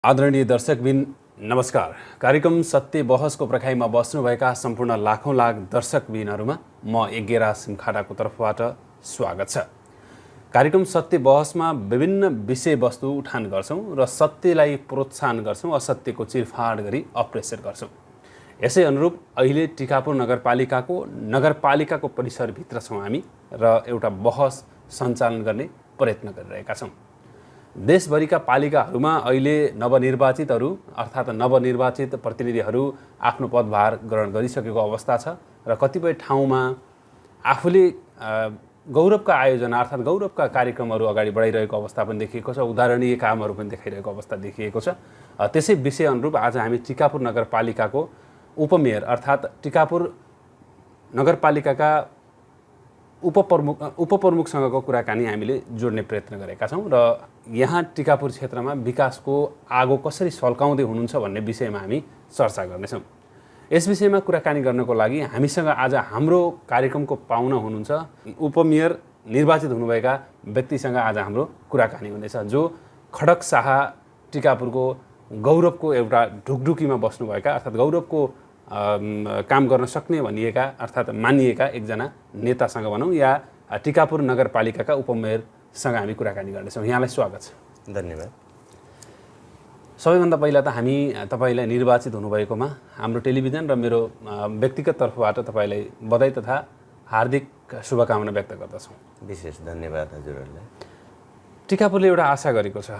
आदरणीय दर्शकबिन नमस्कार। कार्यक्रम सत्य बहसको प्रखाइमा बस्नुभएका सम्पूर्ण लाखौं लाख दर्शकबिनहरूमा म यज्ञराज सिमखाडाको तर्फबाट स्वागत छ। कार्यक्रम सत्य बहसमा विभिन्न विषयवस्तु उठान गर्छौं र सत्यलाई प्रोत्साहन गर्छौं, असत्यको चिरफाड गरी अप्रेसर गर्छौं। यसै अनुरूप अहिले टिकापुर नगरपालिकाको परिसरभित्र छौं हामी र एउटा बहस सञ्चालन गर्ने प्रयत्न गरिरहेका छौं। देशभरिका पालिकाहरूमा अहिले नवनिर्वाचितहरू अर्थात् नवनिर्वाचित प्रतिनिधिहरू आफ्नो पदभार ग्रहण गरिसकेको अवस्था छ र कतिपय ठाउँमा आफूले गौरवका आयोजना अर्थात् गौरवका कार्यक्रमहरू अगाडि बढाइरहेको अवस्था पनि देखिएको छ, उदाहरणीय कामहरू पनि देखाइरहेको अवस्था देखिएको छ। त्यसै विषय अनुरूप आज हामी टिकापुर नगरपालिकाको उपमेयर अर्थात् टिकापुर नगरपालिकाका उपप्रमुखसँगको कुराकानी हामीले जोड्ने प्रयत्न गरेका छौं र यहाँ टिकापुर क्षेत्रमा विकासको आगो कसरी सल्काउँदै हुनुहुन्छ भन्ने विषयमा हामी चर्चा गर्नेछौं। यस विषयमा कुराकानी गर्नको लागि हामीसँग आज हाम्रो कार्यक्रमको पाहुना हुनुहुन्छ उपमेयर निर्वाचित हुनुभएका व्यक्तिसँग आज हाम्रो कुराकानी हुनेछ, जो खडक शाह टिकापुरको गौरवको एउटा ढुकढुकीमा बस्नुभएका अर्थात् गौरवको काम गर्न सक्ने भनिएका अर्थात् मानिएका एकजना नेतासँग भनौँ या टिकापुर नगरपालिकाका उपमेयरसँग हामी कुराकानी गर्नेछौँ। यहाँलाई स्वागत छ। धन्यवाद। सबैभन्दा पहिला त हामी तपाईलाई निर्वाचित हुनुभएकोमा हाम्रो टेलिभिजन र मेरो व्यक्तिगत तर्फबाट तपाईलाई बधाई तथा हार्दिक शुभकामना व्यक्त गर्दछौँ। विशेष धन्यवाद हजुरहरूलाई। टिकापुरले एउटा आशा गरेको छ,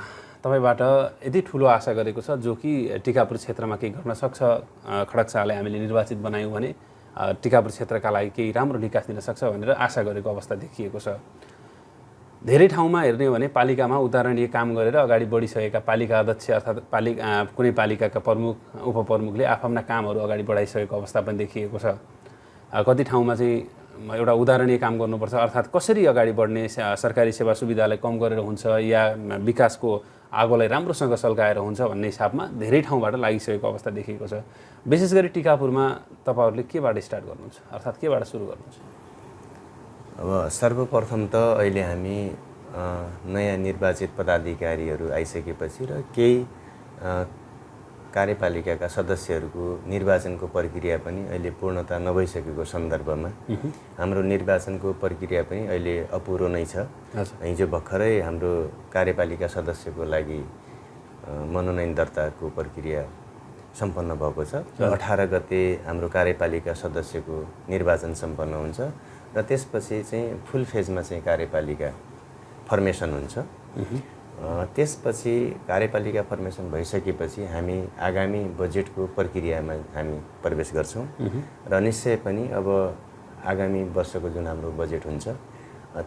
तपाईबाट यति ठुलो आशा गरेको छ जो कि टिकापुर क्षेत्रमा केही गर्न सक्छ, खडक शाहलाई हामीले निर्वाचित बनायौँ भने टिकापुर क्षेत्रका लागि केही राम्रो निकास दिन सक्छ भनेर आशा गरेको अवस्था देखिएको छ। धेरै ठाउँमा हेर्ने हो भने पालिकामा उदाहरणीय काम गरेर अगाडि बढिसकेका पालिका अध्यक्ष अर्थात् कुनै पालिकाका प्रमुख उपप्रमुखले आफ्ना कामहरू अगाडि बढाइसकेको अवस्था पनि देखिएको छ। कति ठाउँमा चाहिँ एउटा उदाहरणीय काम गर्नुपर्छ अर्थात् कसरी अगाडि बढ्ने, सरकारी सेवा सुविधालाई कम गरेर हुन्छ या विकासको आगोलाई राम्रोसँग सल्काएर हुन्छ भन्ने हिसाबमा धेरै ठाउँबाट लागिसकेको अवस्था देखिएको छ। विशेष गरी टिकापुरमा तपाईहरूले केबाट स्टार्ट गर्नुहुन्छ अर्थात् केबाट सुरु गर्नुहुन्छ? अब सर्वप्रथम त अहिले हामी नयाँ निर्वाचित पदाधिकारीहरू आइसकेपछि र केही कार्यपालिकाका सदस्यहरूको निर्वाचनको प्रक्रिया पनि अहिले पूर्णता नभइसकेको सन्दर्भमा हाम्रो निर्वाचनको प्रक्रिया पनि अहिले अपुरो नै छ। हिजो भर्खरै हाम्रो कार्यपालिका सदस्यको लागि मनोनयन दर्ताको प्रक्रिया सम्पन्न भएको छ। 18 गते हाम्रो कार्यपालिका सदस्यको निर्वाचन सम्पन्न हुन्छ र त्यसपछि चाहिँ फुल फेजमा चाहिँ कार्यपालिका फर्मेसन हुन्छ। त्यसपछि कार्यपालिका फर्मेसन भइसकेपछि हामी आगामी बजेटको प्रक्रियामा हामी प्रवेश गर्छौँ र निश्चय पनि अब आगामी वर्षको जुन हाम्रो बजेट हुन्छ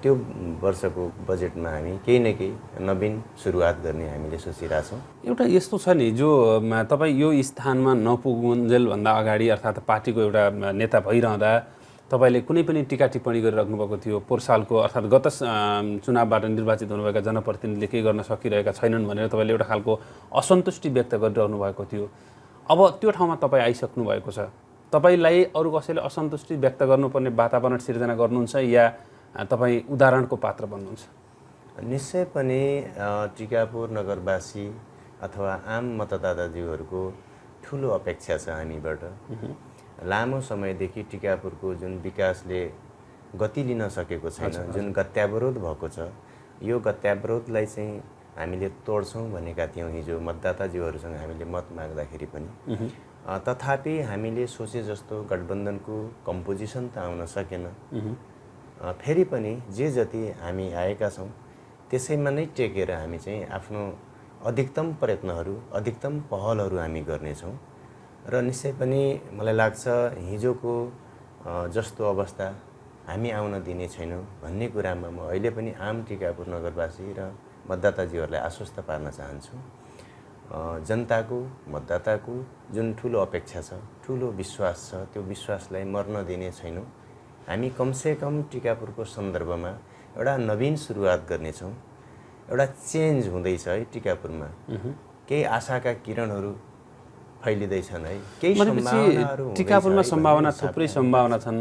त्यो वर्षको बजेटमा हामी केही न केही नवीन सुरुवात गर्ने हामीले सोचिरहेछौँ। एउटा यस्तो छ नि जो तपाईँ यो स्थानमा नपुगुन्जेलभन्दा अगाडि अर्थात् पार्टीको एउटा नेता भइरहँदा तपाईले कुनै पनि टिका टिप्पणी गरिराख्नु भएको थियो। पोहोर सालको अर्थात् गत चुनावबाट निर्वाचित हुनुभएका जनप्रतिनिधिले केही गर्न सकिरहेका छैनन् भनेर तपाईले एउटा खालको असन्तुष्टि व्यक्त गरिरहनु भएको थियो। अब त्यो ठाउँमा तपाईँ आइसक्नु भएको छ। तपाईलाई अरू कसैले असन्तुष्टि व्यक्त गर्नुपर्ने वातावरण सिर्जना गर्नुहुन्छ या तपाईँ उदाहरणको पात्र बन्नुहुन्छ? निश्चय पनि टिकापुर नगरवासी अथवा आम मतदाताज्यूहरूको ठुलो अपेक्षा छ हामीबाट। लामो समयदेखि टिकापुरको जुन विकासले गति लिन सकेको छैन, जुन गत्यावरोध भएको छ, यो गत्यावरोधलाई चाहिँ हामीले तोड्छौँ भनेका थियौँ हिजो मतदाताज्यूहरूसँग हामीले मत माग्दाखेरि पनि। तथापि हामीले सोचे जस्तो गठबन्धनको कम्पोजिसन त आउन सकेन। फेरि पनि जे जति हामी आएका छौँ त्यसैमा नै टेकेर हामी चाहिँ आफ्नो अधिकतम प्रयत्नहरू अधिकतम पहलहरू हामी गर्नेछौँ र निश्चय पनि मलाई लाग्छ हिजोको जस्तो अवस्था हामी आउन दिने छैनौँ भन्ने कुरामा म अहिले पनि आम टिकापुर नगरवासी र मतदाताज्यूहरूलाई आश्वस्त पार्न चाहन्छु। जनताको मतदाताको जुन ठुलो अपेक्षा छ, ठुलो विश्वास छ, त्यो विश्वासलाई मर्न दिने छैनौँ। हामी कमसेकम टिकापुरको सन्दर्भमा एउटा नवीन सुरुवात गर्नेछौँ। एउटा चेन्ज हुँदैछ है टिकापुरमा। केही आशाका किरणहरू फैलिँदैछन् है। केही भनेपछि सम्भावनाहरू टिकापुरमा सम्भावना थुप्रै सम्भावना छन्,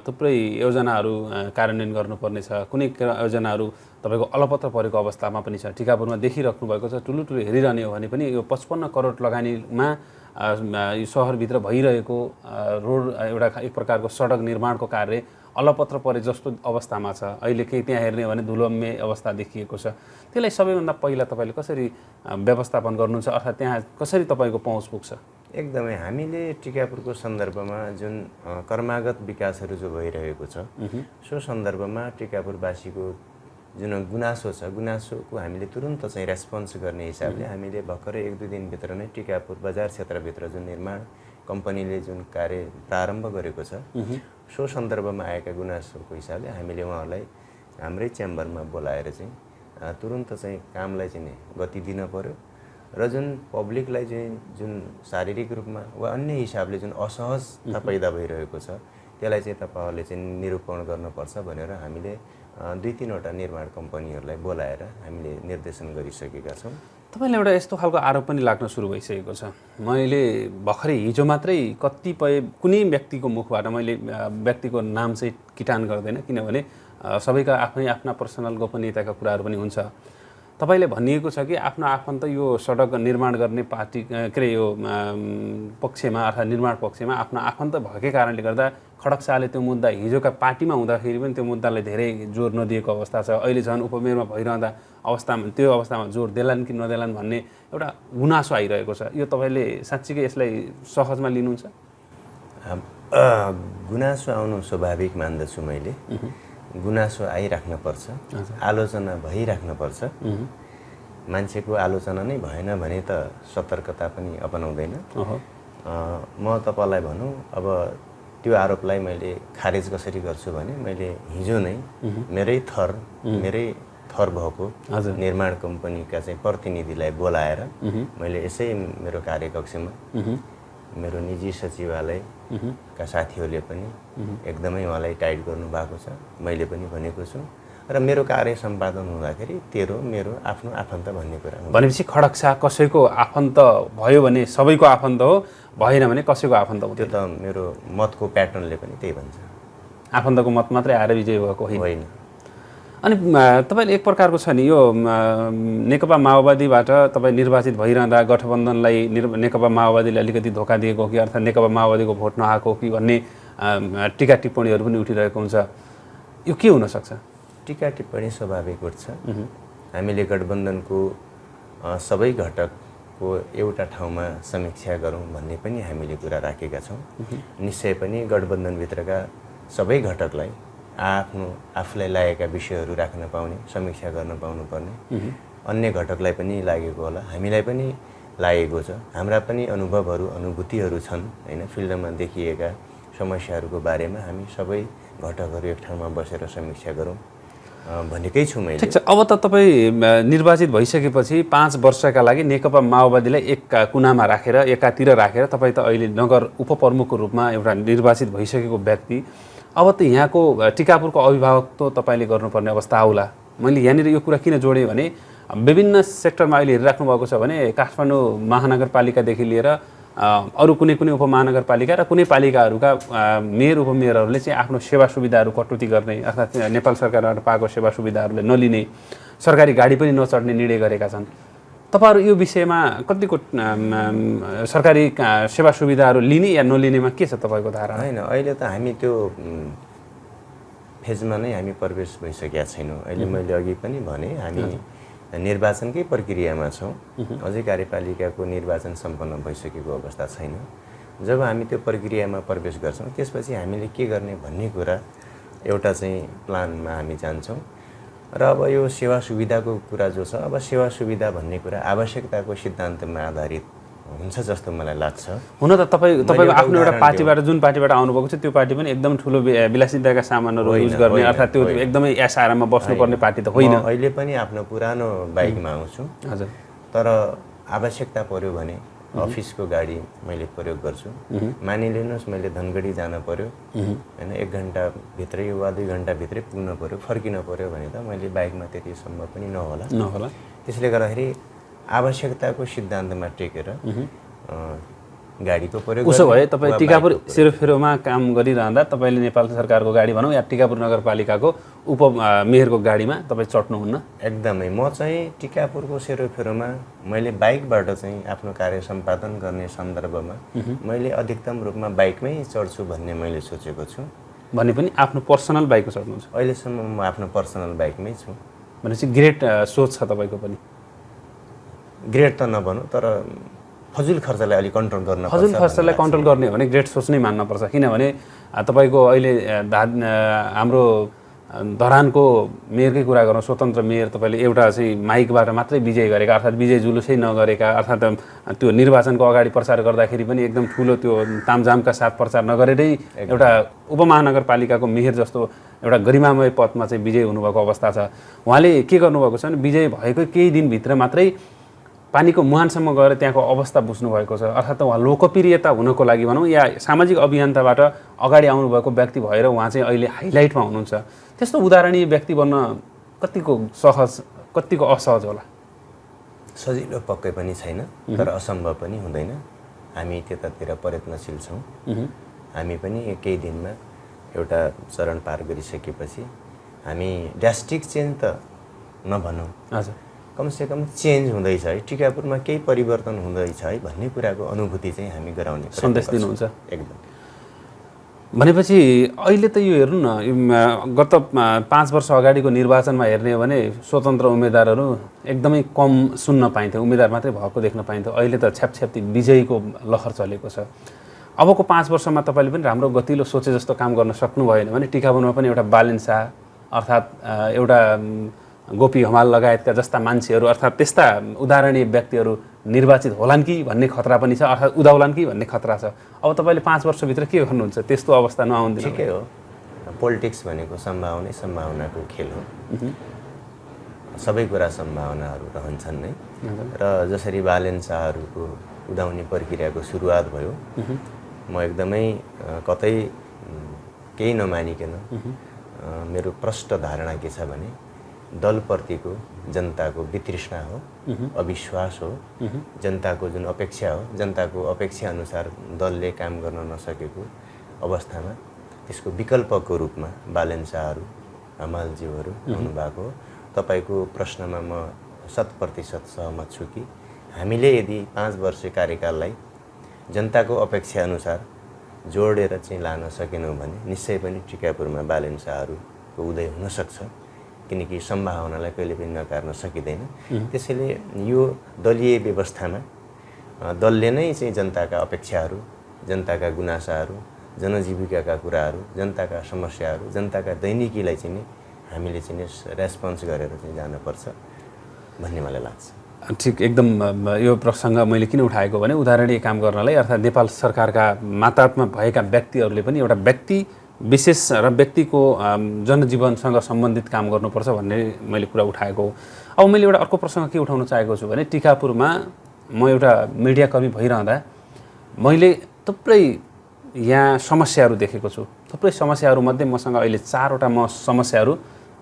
थुप्रै योजनाहरू कार्यान्वयन गर्नुपर्ने छ। कुनै योजनाहरू तपाईँको अलपत्र परेको अवस्थामा पनि छ। टिकापुरमा देखिराख्नु भएको छ, ठुलो ठुलो हेरिरहने हो भने पनि यो 55 करोड लगानीमा यो सहरभित्र भइरहेको रोड एउटा एक प्रकारको सडक निर्माणको कार्य अलपत्र परे जस्तो अवस्थामा छ। अहिले केही त्यहाँ हेर्ने हो भने धुलम्मे अवस्था देखिएको छ। त्यसलाई सबैभन्दा पहिला तपाईँले कसरी व्यवस्थापन गर्नुहुन्छ, अर्थात् त्यहाँ कसरी तपाईँको पहुँच पुग्छ? एकदमै हामीले टिकापुरको सन्दर्भमा जुन कर्मागत विकासहरू जो भइरहेको छ सो सन्दर्भमा टिकापुरवासीको जुन गुनासो छ, गुनासोको हामीले तुरुन्त चाहिँ रेस्पोन्स गर्ने हिसाबले हामीले भर्खरै 1-2 दिनभित्र नै टिकापुर बजार क्षेत्रभित्र जुन निर्माण कम्पनीले जुन कार्य प्रारम्भ गरेको छ सो सन्दर्भमा आएका गुनासोको हिसाबले हामीले उहाँहरूलाई हाम्रै च्याम्बरमा बोलाएर चाहिँ तुरुन्त चाहिँ कामलाई चाहिँ गति दिन पर्यो र जुन पब्लिकलाई चाहिँ जुन शारीरिक रूपमा वा अन्य हिसाबले जुन असहजता पैदा भइरहेको छ त्यसलाई चाहिँ तपाईँहरूले चाहिँ निरूपण गर्नुपर्छ भनेर हामीले 2-3 वटा निर्माण कम्पनीहरूलाई बोलाएर हामीले निर्देशन गरिसकेका छौँ। तपाईँलाई एउटा यस्तो खालको आरोप पनि लाग्न सुरु भइसकेको छ। मैले भर्खरै हिजो मात्रै कतिपय कुनै व्यक्तिको मुखबाट, मैले व्यक्तिको नाम चाहिँ किटान गर्दैन किनभने सबैका आफ्नै आफ्ना पर्सनल गोपनीयताका कुराहरू पनि हुन्छ। तपाईँले भनिएको छ कि आफ्नो आफन्त यो सडक निर्माण गर्ने पार्टी के अरे यो पक्षमा अर्थात् निर्माण पक्षमा आफ्नो आफन्त भएकै कारणले गर्दा खडक शाहले त्यो मुद्दा हिजोका पार्टीमा हुँदाखेरि पनि त्यो मुद्दालाई धेरै जोड नदिएको अवस्था छ। अहिले झन् उपमेयरमा भइरहँदा त्यो अवस्थामा जोड देलान् कि नदेलान् भन्ने एउटा गुनासो आइरहेको छ। यो तपाईँले साँच्चीकै यसलाई सहजमा लिनुहुन्छ? गुनासो आउनु स्वाभाविक मान्दछु मैले। गुनासो आइराख्नुपर्छ, आलोचना भइराख्नुपर्छ। मान्छेको आलोचना नै भएन भने त सतर्कता पनि अपनाउँदैन। म तपाईँलाई भनौँ, अब त्यो आरोपलाई मैले खारेज कसरी गर्छु भने मैले हिजो नै मेरै थर भएको निर्माण कम्पनीका चाहिँ प्रतिनिधिलाई बोलाएर मैले यसै मेरो कार्यकक्षमा मेरो निजी सचिवालयका साथीहरूले पनि एकदमै उहाँलाई टाइट गर्नु भएको छ। मैले पनि भनेको छु र मेरो कार्य सम्पादन हुँदाखेरि तेरो मेरो आफ्नो आफन्त भन्ने कुरा हो। भनेपछि खडक शाह कसैको आफन्त भयो भने सबैको आफन्त हो, भएन भने कसैको आफन्त हो? त्यो त मेरो मतको प्याटर्नले पनि त्यही भन्छ। आफन्तको मत मात्रै आएर विजय भएको होइन। अनि तपाईँले एक प्रकारको छ नि, यो नेकपा माओवादीबाट तपाईँ निर्वाचित भइरहँदा गठबन्धनलाई नेकपा माओवादीले अलिकति धोका दिएको हो कि, अर्थात् नेकपा माओवादीको भोट नआएको कि भन्ने टिका टिप्पणीहरू पनि उठिरहेको हुन्छ। यो के हुनसक्छ? टिका टिप्पणी स्वाभाविक उठ्छ। हामीले गठबन्धनको सबै घटकको एउटा ठाउँमा समीक्षा गरौँ भन्ने पनि हामीले कुरा राखेका छौँ। निश्चय पनि गठबन्धनभित्रका सबै घटकलाई आफूलाई लागेका विषयहरू राख्न पाउने, समीक्षा गर्न पाउनुपर्ने। अन्य घटकलाई पनि लागेको होला, हामीलाई पनि लागेको छ। हाम्रा पनि अनुभवहरू, अनुभूतिहरू छन् हैन। फिल्डमा देखिएका समस्याहरूको बारेमा हामी सबै घटकहरू एक ठाउँमा बसेर समीक्षा गरौँ भनेकै छु मैले। ठिक छ, अब त तपाईँ निर्वाचित भइसकेपछि 5 वर्षका लागि नेकपा माओवादीलाई एक कुनामा राखेर, एकातिर राखेर तपाईँ त अहिले नगर उपप्रमुखको रूपमा एउटा निर्वाचित भइसकेको व्यक्ति, अब त यहाँको टिकापुरको अभिभावक त तपाईँले गर्नुपर्ने अवस्था आउला। मैले यहाँनिर यो कुरा किन जोडेँ भने विभिन्न सेक्टरमा अहिले हेरिराख्नु भएको छ भने काठमाडौँ महानगरपालिकादेखि लिएर अरू कुनै कुनै उपमहानगरपालिका र कुनै पालिकाहरूका मेयर उपमेयरहरूले चाहिँ आफ्नो सेवा सुविधाहरू कटौती गर्ने, अर्थात् नेपाल सरकारबाट पाएको सेवा सुविधाहरूले नलिने, सरकारी गाडी पनि नचढ्ने निर्णय गरेका छन्। तपाईँहरू यो विषयमा कतिको सरकारी सेवा सुविधाहरू लिने या नलिनेमा के छ तपाईँको धारणा? होइन, अहिले त हामी त्यो फेजमा नै हामी प्रवेश भइसकेका छैनौँ। अहिले मैले अघि पनि भने हामी निर्वाचनकै प्रक्रियामा छौँ। अझै कार्यपालिकाको निर्वाचन सम्पन्न भइसकेको अवस्था छैन। जब हामी त्यो प्रक्रियामा प्रवेश गर्छौँ त्यसपछि हामीले के गर्ने भन्ने कुरा एउटा चाहिँ प्लानमा हामी जान्छौँ। र अब यो सेवा सुविधाको कुरा जो छ, अब सेवा सुविधा भन्ने कुरा आवश्यकताको सिद्धान्तमा आधारित हुन्छ जस्तो मलाई लाग्छ। हुन त तपाईँको आफ्नो एउटा पार्टीबाट, जुन पार्टीबाट आउनुभएको छ त्यो पार्टी पनि एकदम ठुलो विलासिताका सामानहरू युज गर्ने, अर्थात् त्यो एकदमै यस आराममा बस्नुपर्ने पार्टी त होइन। अहिले पनि आफ्नो पुरानो बाइकमा आउँछु। हजुर, तर आवश्यकता पर्यो भने अफिसको गाडी मैले प्रयोग गर्छु। मानिलिनुहोस् मैले धनगढी जान पर्यो होइन, 1 घन्टाभित्रै वा 2 घन्टाभित्रै पुग्न पर्यो, फर्किन पर्यो भने त मैले बाइकमा त्यतिसम्म पनि नहोला। त्यसले गर्दाखेरि आवश्यकताको सिद्धान्तमा टेकेर गाडीको प्रयोग उसो भए गर्ने तपाईँ वा टिकापुर बाइकको प्रयोग। सेरोफेरोमा काम गरिरहँदा तपाईँले नेपाल सरकारको गाडी भनौँ या टिकापुर नगरपालिकाको मेयरको गाडीमा तपाईँ चढ्नुहुन्न? एकदमै म चाहिँ टिकापुरको सेरोफेरोमा मैले बाइकबाट चाहिँ आफ्नो कार्य सम्पादन गर्ने सन्दर्भमा मैले अधिकतम रूपमा बाइकमै चढ्छु भन्ने मैले सोचेको छु। भने पनि आफ्नो पर्सनल बाइकमा चढ्नुहुन्छ? अहिलेसम्म म आफ्नो पर्सनल बाइकमै छु। भनेपछि ग्रेट सोच छ तपाईँको पनि। ग्रेड त नभनौँ तर फजुल खर्चलाई अलिक कन्ट्रोल गर्न पर्छ। फजुल खर्चलाई कन्ट्रोल गर्ने हो भने ग्रेट सोच नै मान्नुपर्छ। किनभने तपाईँको अहिले हाम्रो धरानको मेयरकै कुरा गरौँ, स्वतन्त्र मेयर तपाईँले एउटा चाहिँ माइकबाट मात्रै विजय गरेका, अर्थात् विजय जुलुसै नगरेका, अर्थात् त्यो निर्वाचनको अगाडि प्रचार गर्दाखेरि पनि एकदम ठुलो त्यो तामझामका साथ प्रचार नगरेरै एउटा उपमहानगरपालिकाको मेयर जस्तो एउटा गरिमामय पदमा चाहिँ विजय हुनुभएको अवस्था छ। उहाँले के गर्नुभएको छ भने विजय भएको केही दिनभित्र मात्रै पानीको मुहानसम्म गएर त्यहाँको अवस्था बुझ्नु भएको छ। अर्थात् उहाँ लोकप्रियता हुनको लागि भनौँ या सामाजिक अभियन्ताबाट अगाडि आउनुभएको व्यक्ति भएर उहाँ चाहिँ अहिले हाइलाइटमा हुनुहुन्छ। त्यस्तो उदाहरणीय व्यक्ति बन्न कतिको सहज कतिको असहज होला? सजिलो पक्कै पनि छैन तर असम्भव पनि हुँदैन। हामी त्यतातिर प्रयत्नशील छौँ। हामी पनि केही दिनमा एउटा चरण पार गरिसकेपछि हामी ड्रास्टिक चेन्ज त नभनौँ, हजुर, कमसेकम चेन्ज हुँदैछ है, टिकापुरमा केही परिवर्तन हुँदैछ है भन्ने कुराको अनुभूति चाहिँ हामी गराउने सन्देश दिनुहुन्छ। एकदम। भनेपछि अहिले त यो हेर्नु न, गत 5 वर्ष अगाडिको निर्वाचनमा हेर्ने हो भने स्वतन्त्र उम्मेदवारहरू एकदमै कम सुन्न पाइन्थ्यो, उम्मेदवार मात्रै भएको देख्न पाइन्थ्यो। अहिले त छ्यापछ्याप्ती विजयीको लहर चलेको छ। अबको 5 वर्षमा तपाईँले पनि राम्रो गतिलो सोचे जस्तो काम गर्न सक्नु भएन भने टिकापुरमा पनि एउटा बालेन शाह अर्थात् एउटा गोपी हमाल लगायतका जस्ता मान्छेहरू अर्थात् त्यस्ता उदाहरणीय व्यक्तिहरू निर्वाचित होलान् कि भन्ने खतरा पनि छ, अर्थात् उदाउलान् कि भन्ने खतरा छ। अब तपाईँले 5 वर्षभित्र के गर्नुहुन्छ त्यस्तो अवस्था नआउनु दिनु? ठिकै हो, पोलिटिक्स भनेको सम्भावनाको खेल हो। सबै कुरा सम्भावनाहरू रहन्छन् नै। र जसरी बालेन शाहहरूको उदाउने प्रक्रियाको सुरुवात भयो, म एकदमै कतै केही नमानिकन मेरो प्रष्ट धारणा के छ भने दलप्रतिको जनताको वितृष्णा हो, अविश्वास हो, जनताको जुन अपेक्षा हो, जनताको अपेक्षा अनुसार दलले काम गर्न नसकेको अवस्थामा त्यसको विकल्पको रूपमा बालेन शाहहरू हमालज्यूहरू हुनुभएको। तपाईँको प्रश्नमा म 100% सहमत छु कि हामीले यदि 5 वर्ष कार्यकाललाई जनताको अपेक्षा अनुसार जोडेर चाहिँ लान सकेनौँ भने निश्चय पनि टिकापुरमा बालेन शाहहरूको उदय हुन सक्छ, किनकि सम्भावनालाई कहिले पनि नकार्न सकिँदैन। त्यसैले यो दलीय व्यवस्थामा दलले नै चाहिँ जनताका अपेक्षाहरू, जनताका गुनासाहरू, जनजीविकाका कुराहरू, जनताका समस्याहरू, जनताका दैनिकीलाई चाहिँ हामीले चाहिँ रेस्पोन्स गरेर चाहिँ जानुपर्छ भन्ने मलाई लाग्छ। ठिक, एकदम। यो प्रसङ्ग मैले किन उठाएको भने उदाहरणीय काम गर्नलाई अर्थात् नेपाल सरकारका मातहतमा भएका व्यक्तिहरूले पनि एउटा व्यक्ति विशेष र व्यक्तिको जनजीवनसँग सम्बन्धित काम गर्नुपर्छ भन्ने मैले कुरा उठाएको हो। अब मैले एउटा अर्को प्रसङ्ग के उठाउन चाहेको छु भने टिकापुरमा म एउटा मिडियाकर्मी भइरहँदा मैले थुप्रै यहाँ समस्याहरू देखेको छु। थुप्रै समस्याहरूमध्ये मसँग अहिले 4वटा म समस्याहरू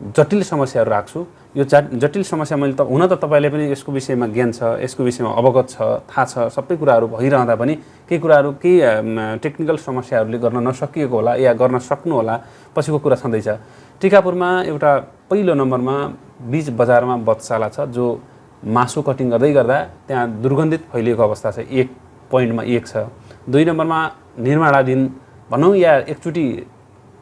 जटिल समस्याहरू राख्छु। यो जटिल समस्या मैले त हुन त तपाईँले पनि यसको विषयमा ज्ञान छ, यसको विषयमा अवगत छ, थाहा छ, सबै कुराहरू भइरहँदा पनि केही कुराहरू केही टेक्निकल समस्याहरूले गर्न नसकिएको होला या गर्न सक्नु होला, पछिको कुरा छँदैछ। टिकापुरमा एउटा पहिलो नम्बरमा बीच बजारमा बधशाला छ जो मासु कटिङ गर्दा त्यहाँ दुर्गन्धित फैलिएको अवस्था छ, 1 पोइन्टमा 1 छ। 2 नम्बरमा निर्माणाधीन भनौँ या एकचोटि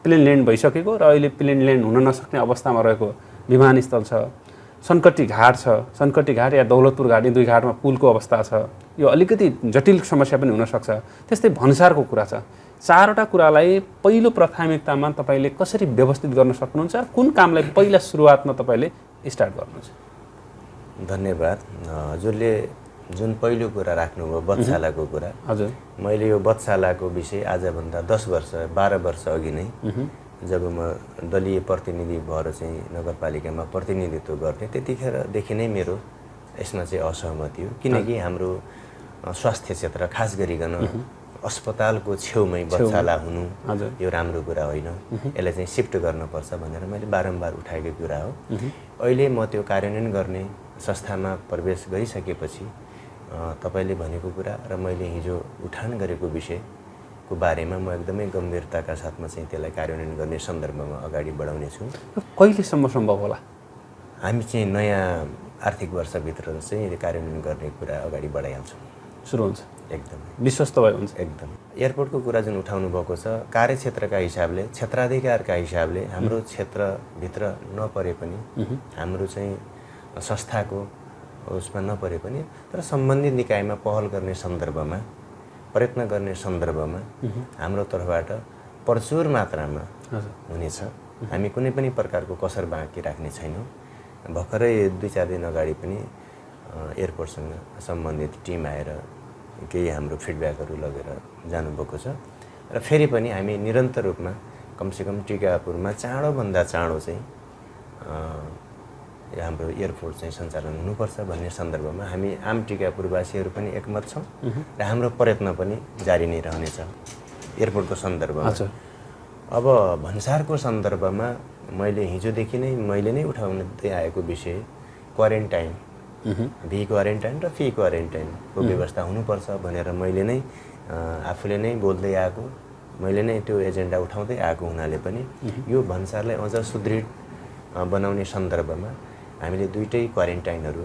प्लेन ल्यान्ड भइसकेको र अहिले प्लेन ल्यान्ड हुन नसक्ने अवस्थामा रहेको विमानस्थल छ। सनकटी घाट छ, सनकटी घाट या दौलतपुर घाट, यी 2 घाटमा पुलको अवस्था छ। यो अलिकति जटिल समस्या पनि हुनसक्छ। त्यस्तै भन्सारको कुरा छ। 4वटा कुरालाई पहिलो प्राथमिकतामा तपाईँले कसरी व्यवस्थित गर्न सक्नुहुन्छ? कुन कामलाई पहिला सुरुवातमा तपाईँले स्टार्ट गर्नुहुन्छ? धन्यवाद। हजुरले जुन पहिलो कुरा राख्नुभयो बधशालाको कुरा, हजुर, मैले यो बधशालाको विषय आजभन्दा 10 वर्ष 12 वर्ष अघि नै जब म दलीय प्रतिनिधि भएर चाहिँ नगरपालिकामा प्रतिनिधित्व गर्थेँ त्यतिखेरदेखि नै मेरो यसमा चाहिँ असहमति हो। किनकि हाम्रो स्वास्थ्य क्षेत्र खास गरिकन अस्पतालको छेउमै बधशाला हुनु यो राम्रो कुरा होइन, यसलाई चाहिँ सिफ्ट गर्नुपर्छ भनेर मैले बारम्बार उठाएको कुरा हो। अहिले म त्यो कार्यान्वयन गर्ने संस्थामा प्रवेश गरिसकेपछि तपाईँले भनेको कुरा र मैले हिजो उठान गरेको विषयको बारेमा म एकदमै गम्भीरताका साथमा चाहिँ त्यसलाई कार्यान्वयन गर्ने सन्दर्भमा अगाडि बढाउने छु। कहिलेसम्म सम्भव होला? हामी चाहिँ नयाँ आर्थिक वर्षभित्र चाहिँ कार्यान्वयन गर्ने कुरा अगाडि बढाइहाल्छौँ। सुरु हुन्छ एकदमै विश्वस्त भए हुन्छ। एकदम एयरपोर्टको कुरा जुन उठाउनु भएको छ, कार्यक्षेत्रका हिसाबले, क्षेत्राधिकारका हिसाबले हाम्रो क्षेत्रभित्र नपरे पनि, हाम्रो चाहिँ संस्थाको उसमा नपरे पनि, तर सम्बन्धित निकायमा पहल गर्ने सन्दर्भमा, प्रयत्न गर्ने सन्दर्भमा हाम्रो तर्फबाट प्रचुर मात्रामा हुनेछ। हामी कुनै पनि प्रकारको कसर बाँकी राख्ने छैनौँ। भर्खरै 2-4 दिन अगाडि पनि एयरपोर्टसँग सम्बन्धित टिम आएर केही हाम्रो फिडब्याकहरू लगेर जानुभएको छ र फेरि पनि हामी निरन्तर रूपमा कमसेकम टिकापुरमा चाँडोभन्दा चाँडो चाहिँ हाम्रो एयरपोर्ट चाहिँ सञ्चालन हुनुपर्छ भन्ने सन्दर्भमा हामी आम टिकापुरवासीहरू पनि एकमत छौँ र हाम्रो प्रयत्न पनि जारी नै रहनेछ एयरपोर्टको सन्दर्भमा। अब भन्सारको सन्दर्भमा मैले हिजोदेखि नै उठाउँदै आएको विषय क्वारेन्टाइन, भी क्वारेन्टाइन र फी क्वारेन्टाइनको व्यवस्था हुनुपर्छ भनेर मैले नै आफूले नै बोल्दै आएको, मैले नै त्यो एजेन्डा उठाउँदै आएको हुनाले पनि यो भन्सारलाई अझ सुदृढ बनाउने सन्दर्भमा हामीले 2टै क्वारेन्टाइनहरू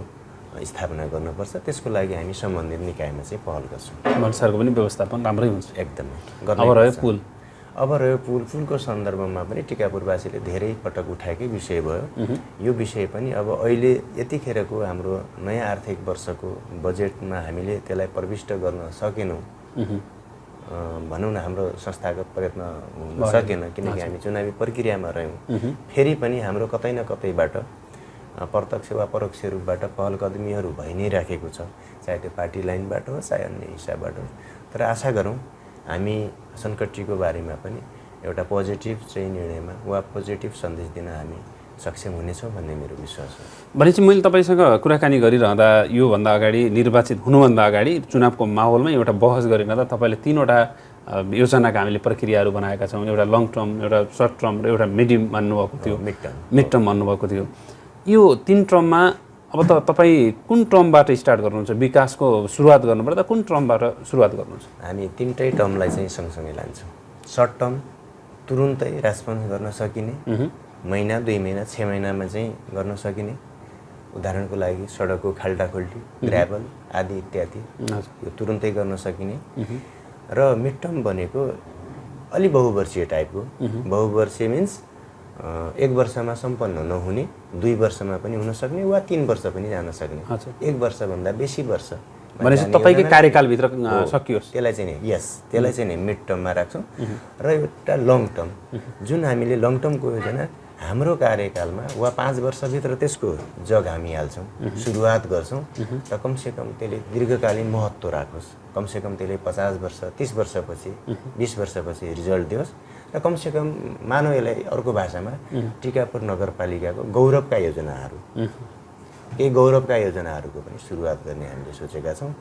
स्थापना गर्नुपर्छ। त्यसको लागि हामी सम्बन्धित निकायमा चाहिँ पहल गर्छौँ। भन्सारको पनि व्यवस्थापन राम्रै हुन्छ एकदमै। अब रह्यो पुलको सन्दर्भमा पनि टिकापुरवासीले धेरै पटक उठाएकै विषय भयो। यो विषय पनि अब अहिले यतिखेरको हाम्रो नयाँ आर्थिक वर्षको बजेटमा हामीले त्यसलाई प्रविष्ट गर्न सकेनौँ भनौँ न। हाम्रो संस्थागत प्रयत्न हुन सकेन किनकि हामी चुनावी प्रक्रियामा रह्यौँ। फेरि पनि हाम्रो कतै न कतैबाट प्रत्यक्ष वा परोक्ष रूपबाट पहल कदमीहरू भइ नै राखेको छ, चाहे त्यो पार्टी लाइनबाट हो चाहे अन्य हिसाबबाट हो। तर आशा गरौँ हामी सङ्कटीको बारेमा पनि एउटा पोजिटिभ चाहिँ निर्णयमा वा पोजिटिभ सन्देश दिन हामी सक्षम हुनेछौँ भन्ने मेरो विश्वास हो। भनेपछि मैले तपाईँसँग कुराकानी गरिरहँदा योभन्दा अगाडि निर्वाचित हुनुभन्दा अगाडि चुनावको माहौलमा एउटा बहस गरिरहँदा तपाईँले 3वटा योजनाका हामीले प्रक्रियाहरू बनाएका छौँ। एउटा लङ टर्म, एउटा सर्ट टर्म र एउटा मिडियम भन्नुभएको थियो, मिड टर्म भन्नुभएको थियो। यो 3 टर्ममा अब त तपाईँ कुन टर्मबाट स्टार्ट गर्नुहुन्छ? विकासको सुरुवात गर्नुपर्दा कुन टर्मबाट सुरुवात गर्नुहुन्छ? हामी 3टै टर्मलाई चाहिँ सँगसँगै लान्छौँ। सर्ट टर्म तुरुन्तै रेस्पोन्स गर्न सकिने, महिना 2 महिना 6 महिनामा चाहिँ गर्न सकिने, उदाहरणको लागि सडकको खाल्टाखुल्टी, ग्राभल आदि इत्यादि यो तुरुन्तै गर्न सकिने। र मिड टर्म भनेको अलि बहुवर्षीय टाइपको। बहुवर्षीय मिन्स 1 वर्षमा सम्पन्न नहुने, 2 वर्षमा पनि हुन सक्ने वा 3 वर्ष पनि जान सक्ने। 1 वर्षभन्दा बेसी वर्ष भनेपछि तपाईँकै कार्यकालभित्र सकियोस् त्यसलाई चाहिँ नि त्यसलाई चाहिँ नि मिड टर्ममा राख्छौँ। र एउटा लङ टर्म जुन हामीले लङ टर्मको योजना हाम्रो कार्यकालमा वा 5 वर्षभित्र त्यसको जग हामी हाल्छौँ, सुरुवात गर्छौँ र कमसेकम त्यसले दीर्घकालीन महत्त्व राखोस्। कमसेकम त्यसले 50 वर्ष 30 वर्षपछि 20 वर्षपछि रिजल्ट दियोस् र कमसेकम मानव यसलाई अर्को भाषामा टिकापुर नगरपालिकाको गौरवका योजनाहरू, केही गौरवका योजनाहरूको पनि सुरुवात गर्ने हामीले सोचेका छौँ।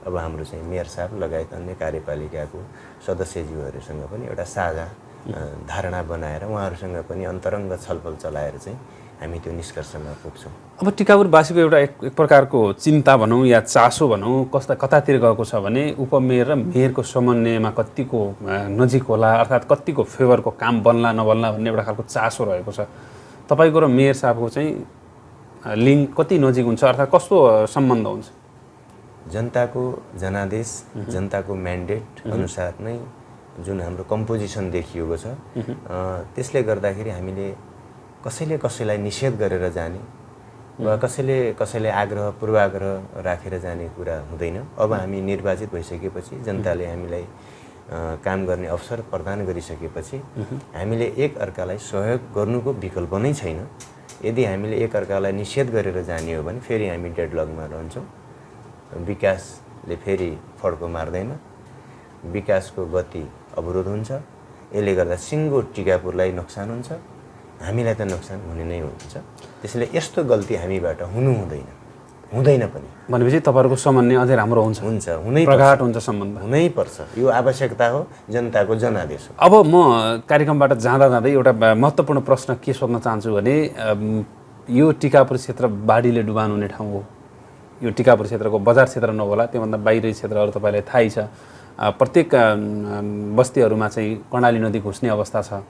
अब हाम्रो चाहिँ मेयर साहब लगायत अन्य कार्यपालिकाको सदस्यज्यूहरूसँग पनि एउटा साझा धारणा बनाएर उहाँहरूसँग पनि अन्तरङ्ग छलफल चलाएर चाहिँ हामी त्यो निष्कर्षमा पुग्छौँ। अब टिकापुरवासीको एउटा एक प्रकारको चिन्ता भनौँ या चासो भनौँ कतातिर गएको छ भने उपमेयर र मेयरको समन्वयमा कतिको नजिक होला, अर्थात् कतिको फेभरको काम बन्ला नबन्ला भन्ने एउटा खालको चासो रहेको छ। तपाईँको र मेयर साहबको चाहिँ लिङ्क कति नजिक हुन्छ, अर्थात् कस्तो सम्बन्ध हुन्छ? जनताको जनादेश, जनताको म्यान्डेट अनुसार नै जुन हाम्रो कम्पोजिसन देखिएको छ, त्यसले गर्दाखेरि हामीले कसैले कसैलाई निषेध गरेर जाने वा कसैले आग्रह पूर्वाग्रह राखेर जाने कुरा हुँदैन। अब हामी निर्वाचित भइसकेपछि, जनताले हामीलाई काम गर्ने अवसर प्रदान गरिसकेपछि हामीले एक अर्कालाई सहयोग गर्नुको विकल्प नै छैन। यदि हामीले एक अर्कालाई निषेध गरेर जाने हो भने फेरि हामी डेडलकमा रहन्छौँ। विकासले फेरि फड्को मार्दैन, विकासको गति अवरोध हुन्छ। यसले गर्दा सिङ्गो टिकापुरलाई नोक्सान हुन्छ, हामीलाई त नोक्सान हुने नै हुन्छ। त्यसैले यस्तो गल्ती हामीबाट हुँदैन पनि। भनेपछि तपाईँहरूको समन्वय अझै राम्रो हुन्छ, प्रगाढ हुन्छ सम्बन्ध, हुनैपर्छ। यो आवश्यकता हो, जनताको जनादेश हो। अब म कार्यक्रमबाट जाँदै एउटा महत्त्वपूर्ण प्रश्न के सोध्न चाहन्छु भने यो टिकापुर क्षेत्र बाढीले डुबान हुने ठाउँ हो, यो टिकापुर क्षेत्रको बजार क्षेत्र नहोला त्योभन्दा बाहिरी क्षेत्रहरू तपाईँलाई थाहै छ। प्रत्येक बस्तीहरूमा चाहिँ कर्णाली नदी घुस्ने अवस्था छ।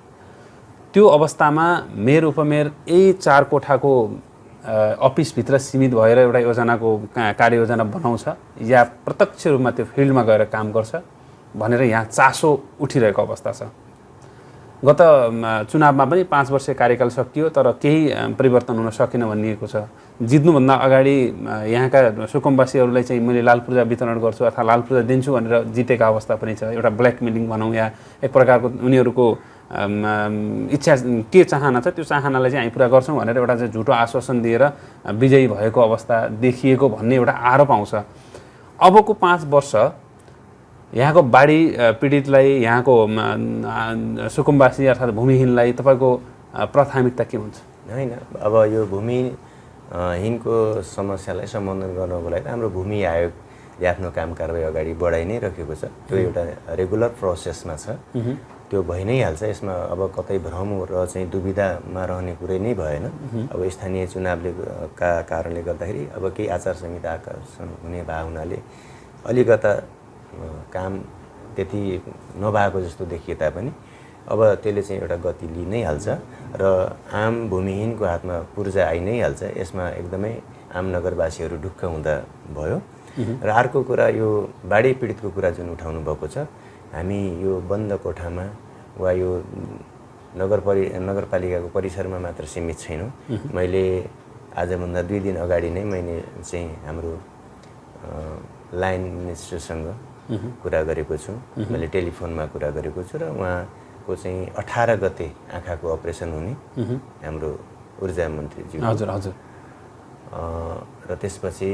त्यो अवस्थामा मेयर उपमेयर यही 4 कोठाको अफिसभित्र सीमित भएर एउटा योजनाको कार्ययोजना बनाउँछ या प्रत्यक्ष रूपमा त्यो फिल्डमा गएर काम गर्छ भनेर यहाँ चासो उठिरहेको अवस्था छ। गत चुनावमा पनि 5 वर्ष कार्यकाल सकियो तर केही परिवर्तन हुन सकेन भनिएको छ। जित्नुभन्दा अगाडि यहाँका सुकुम्बासीहरूलाई चाहिँ मैले लाल पूर्जा वितरण गर्छु अथवा लाल पूर्जा दिन्छु भनेर जितेका अवस्था पनि छ। एउटा ब्ल्याकमेलिङ भनौँ या एक प्रकारको उनीहरूको इच्छा के चाहना छ त्यो चाहनालाई चाहिँ हामी पुरा गर्छौँ भनेर एउटा चाहिँ झुटो आश्वासन दिएर विजयी भएको अवस्था देखिएको भन्ने एउटा आरोप आउँछ। अबको 5 वर्ष यहाँको बाढी पीडितलाई यहाँको सुकुम्बासी अर्थात् भूमिहीनलाई तपाईँको प्राथमिकता के हुन्छ? होइन, अब यो भूमिहीनको समस्यालाई सम्बोधन गर्नको लागि हाम्रो भूमि आयोगले आफ्नो काम कारबाही अगाडि बढाइ नै राखेको छ। त्यो एउटा रेगुलर प्रोसेसमा छ, त्यो भइ नै हाल्छ। यसमा अब कतै भ्रम र चाहिँ दुविधामा रहने कुरै नै भएन। अब स्थानीय चुनावले कारणले गर्दाखेरि अब केही आचार संहिता आकर्षण हुने भए हुनाले अलिकता काम त्यति नभएको जस्तो देखिए तापनि अब त्यसले चाहिँ एउटा गति लिइ नै हाल्छ र आम भूमिहीनको हातमा पूर्जा आइ नै हाल्छ। यसमा एकदमै आम नगरवासीहरू ढुक्क हुँदा भयो। र अर्को कुरा यो बाढी पीडितको कुरा जुन उठाउनु भएको छ, हामी यो बन्द कोठामा वा यो नगरपालिकाको परिसरमा मात्र सीमित छैनौँ। मैले आजभन्दा 2 दिन अगाडि नै मैले चाहिँ हाम्रो लाइन मिनिस्टरसँग कुरा गरेको छु। मैले टेलिफोनमा कुरा गरेको छु र उहाँको चाहिँ 18 गते आँखाको अपरेसन हुने हाम्रो ऊर्जा मन्त्रीज्यू। हजुर हजुर। र त्यसपछि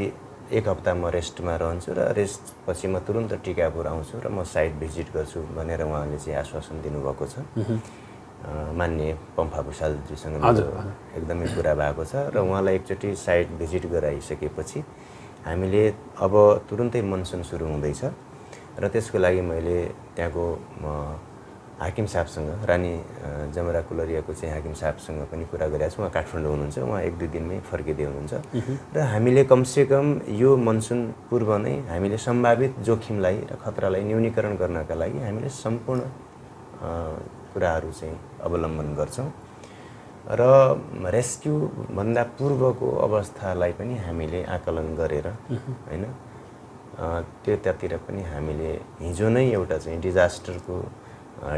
1 हप्ता म रेस्टमा रहन्छु र रेस्टपछि म तुरुन्त टिकापुर आउँछु र म साइट भिजिट गर्छु भनेर उहाँले चाहिँ आश्वासन दिनुभएको छ। मान्य पम्फा भुषालजीसँग एकदमै कुरा भएको छ र उहाँलाई एकचोटि साइट भिजिट गराइसकेपछि हामीले अब तुरुन्तै मनसुन सुरु हुँदैछ र त्यसको लागि मैले त्यहाँको हाकिम साहबसँग रानी जमरा कुलरियाको चाहिँ हाकिम साहबसँग पनि कुरा गरेको छु। उहाँ काठमाडौँ हुनुहुन्छ, उहाँ 1-2 दिनमै फर्किँदै हुनुहुन्छ र हामीले कमसेकम यो मनसुन पूर्व नै हामीले सम्भावित जोखिमलाई र खतरालाई न्यूनीकरण गर्नका लागि हामीले सम्पूर्ण कुराहरू चाहिँ अवलम्बन गर्छौँ र रेस्क्यु भन्दा पूर्वको अवस्थालाई पनि हामीले आकलन गरेर हैन त्यतातिर पनि हामीले हिजो नै एउटा चाहिँ डिजास्टरको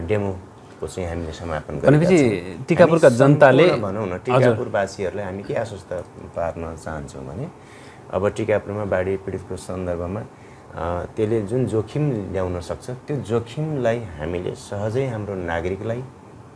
डेमोको चाहिँ हामीले समापन गरेका छौँ। भनेपछि टिकापुरका जनताले भनौँ न टिकापुरवासीहरूलाई हामी के आश्वस्त पार्न चाहन्छौँ भने अब टिकापुरमा बाढी पीडितको सन्दर्भमा त्यसले जुन जोखिम ल्याउन सक्छ त्यो जोखिमलाई हामीले सहजै हाम्रो नागरिकलाई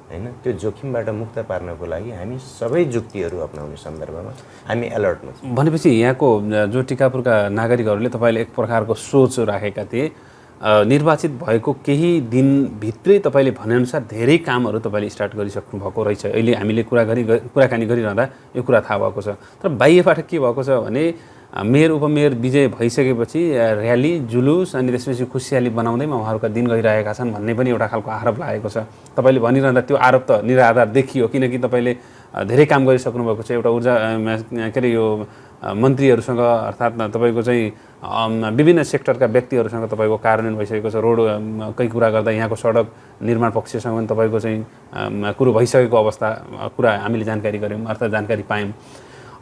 हैन त्यो जोखिमबाट मुक्त पार्नको लागि हामी सबै जुक्तिहरू अपनाउने सन्दर्भमा हामी अलर्टमा छौँ। भनेपछि यहाँको जो टिकापुरका नागरिकहरूले तपाईँले एक प्रकारको सोच राखेका थिए, निर्वाचित भएको केही दिनभित्रै तपाईँले भनेअनुसार धेरै कामहरू तपाईँले स्टार्ट गरिसक्नु भएको रहेछ। अहिले हामीले कुराकानी गरिरहँदा यो कुरा थाहा भएको छ। तर बाहिरबाट के भएको छ भने मेयर उपमेयर विजय भइसकेपछि र्याली जुलुस अनि त्यसपछि खुसियाली बनाउँदैमा उहाँहरूका दिन गइरहेका छन् भन्ने पनि एउटा खालको आरोप लागेको छ। तपाईँले भनिरहँदा त्यो आरोप त निराधार देखियो किनकि तपाईँले धेरै काम गरिसक्नु भएको छ। एउटा ऊर्जा के अरे यो मन्त्रीहरूसँग अर्थात् तपाईँको चाहिँ विभिन्न सेक्टरका व्यक्तिहरूसँग तपाईँको कार्यान्वयन भइसकेको छ। रोडकै कुरा गर्दा यहाँको सडक निर्माण पक्षसँग पनि तपाईँको चाहिँ कुरो भइसकेको अवस्था कुरा हामीले जानकारी गऱ्यौँ अर्थात् जानकारी पायौँ।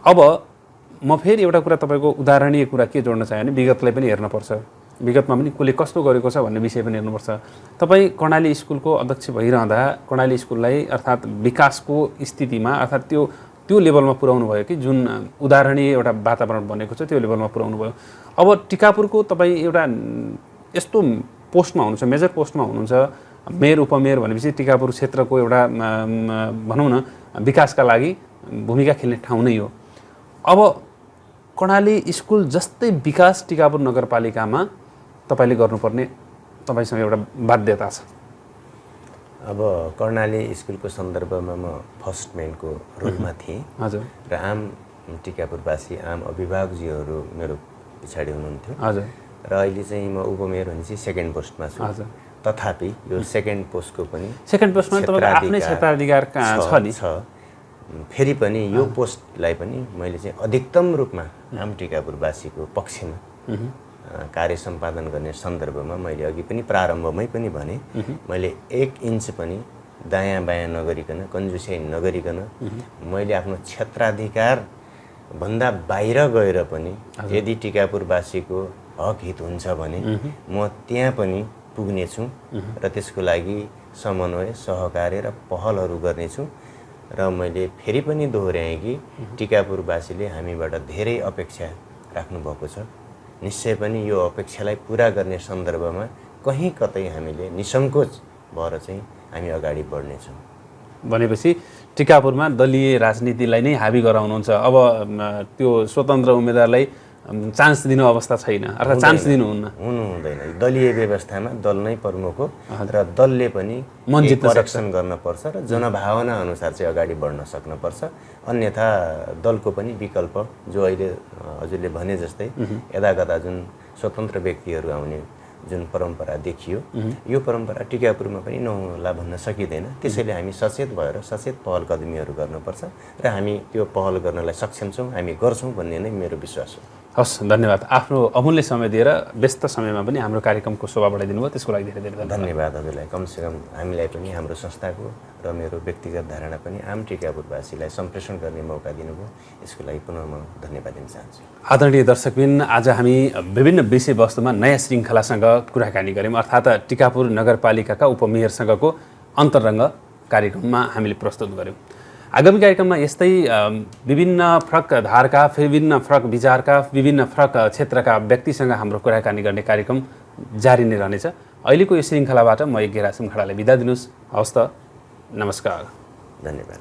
अब म फेरि एउटा कुरा तपाईँको उदाहरणीय कुरा के जोड्न चाहेँ भने विगतलाई पनि हेर्नुपर्छ, विगतमा पनि कसले कस्तो गरेको छ भन्ने विषय पनि हेर्नुपर्छ। तपाईँ कर्णाली स्कुलको अध्यक्ष भइरहँदा कर्णाली स्कुललाई अर्थात् विकासको स्थितिमा अर्थात् त्यो लेभलमा पुर्याउनु भयो कि जुन उदाहरणीय एउटा वातावरण बनेको छ त्यो लेभलमा पुर्याउनु भयो। अब टिकापुरको तपाईँ एउटा यस्तो पोस्टमा हुनुहुन्छ, मेजर पोस्टमा हुनुहुन्छ, मेयर उपमेयर भनेपछि टिकापुर क्षेत्रको एउटा भनौँ न विकासका लागि भूमिका खेल्ने ठाउँ नै हो। अब कर्णाली स्कुल जस्तै विकास टिकापुर नगरपालिकामा तपाईँले गर्नुपर्ने तपाईँसँग एउटा बाध्यता छ। अब कर्णाली स्कुलको सन्दर्भमा म फर्स्ट मेनको रोलमा थिएँ। हजुर। र आम टिकापुरवासी आम अभिभावकजीहरू मेरो पछाडि हुनुहुन्थ्यो। हजुर। र अहिले चाहिँ म उपमेयर भनेपछि सेकेन्ड पोस्टमा छु। हजुर। तथापि यो सेकेन्ड पोस्टको पनि सेकेन्ड पोस्टमा तपाईँको आफ्नै क्षेत्राधिकार छ नि। फेरि पनि यो पोस्टलाई पनि मैले चाहिँ अधिकतम रूपमा आम टिकापुरवासीको पक्षमा कार्य सम्पादन गर्ने सन्दर्भमा मैले अघि पनि प्रारम्भमै पनि भने मैले 1 इन्च पनि दायाँ बायाँ नगरिकन कन्जुसियाइ नगरिकन मैले आफ्नो क्षेत्राधिकार भन्दा बाहिर गएर पनि यदि टिकापुरवासीको हक हित हुन्छ भने म त्यहाँ पनि पुग्नेछु र त्यसको लागि समन्वय सहकार्य र पहलहरू गर्नेछु र मैले फेरि पनि दोहोऱ्याएँ कि टिकापुरवासीले हामीबाट धेरै अपेक्षा राख्नु भएको छ। निश्चय पनि यो अपेक्षालाई पुरा गर्ने सन्दर्भमा कहीँ कतै हामीले निसङ्कोच भएर चाहिँ हामी अगाडि बढ्नेछौँ। भनेपछि टिकापुरमा दलीय राजनीतिलाई नै हाबी गराउनुहुन्छ। अब त्यो स्वतन्त्र उम्मेदवारलाई चान्स दिनु अवस्था छैन, अर्थात् चान्स दिनुहुन्न, हुनु हुँदैन। दलीय व्यवस्थामा दल नै प्रमुख हो र दलले पनि करेक्सन गर्न पर्छ र जनभावना अनुसार चाहिँ अगाडि बढ्न सक्न पर्छ। अन्यथा दलको पनि विकल्प जो अहिले हजुरले भने जस्तै यदाकदा जुन स्वतन्त्र व्यक्तिहरू आउने जुन परम्परा देखियो यो परम्परा टिकापुरमा पनि नहुला भन्न सकिँदैन। त्यसैले हामी सचेत भएर सचेत पहल कदमीहरू गर्नुपर्छ र हामी त्यो पहल गर्नलाई सक्षम छौँ, हामी गर्छौँ भन्ने नै मेरो विश्वास हो। हस्, धन्यवाद। आफ्नो अमूल्य समय दिएर व्यस्त समयमा पनि हाम्रो कार्यक्रमको शोभा बढाइदिनु भयो, त्यसको लागि धेरै धेरै धन्यवाद हजुरलाई। कमसेकम हामीलाई पनि हाम्रो संस्थाको र मेरो व्यक्तिगत धारणा पनि आम टिकापुरवासीलाई सम्प्रेषण गर्ने मौका दिनुभयो, यसको लागि पुनः म धन्यवाद दिन चाहन्छु। आदरणीय दर्शकबिन, आज हामी विभिन्न विषयवस्तुमा नयाँ श्रृङ्खलासँग कुराकानी गऱ्यौँ, अर्थात् टिकापुर नगरपालिकाका उपमेयरसँगको अन्तरङ्ग कार्यक्रममा हामीले प्रस्तुत गऱ्यौँ। आगामी कार्यक्रममा यस्तै विभिन्न फरक धारका, विभिन्न फरक विचारका, विभिन्न फरक क्षेत्रका व्यक्तिसँग हाम्रो कुराकानी गर्ने कार्यक्रम जारी नै रहनेछ। अहिलेको यो श्रृङ्खलाबाट म यज्ञराज सिमखाडालाई बिदा दिनुहोस्। हवस् त, नमस्कार, धन्यवाद।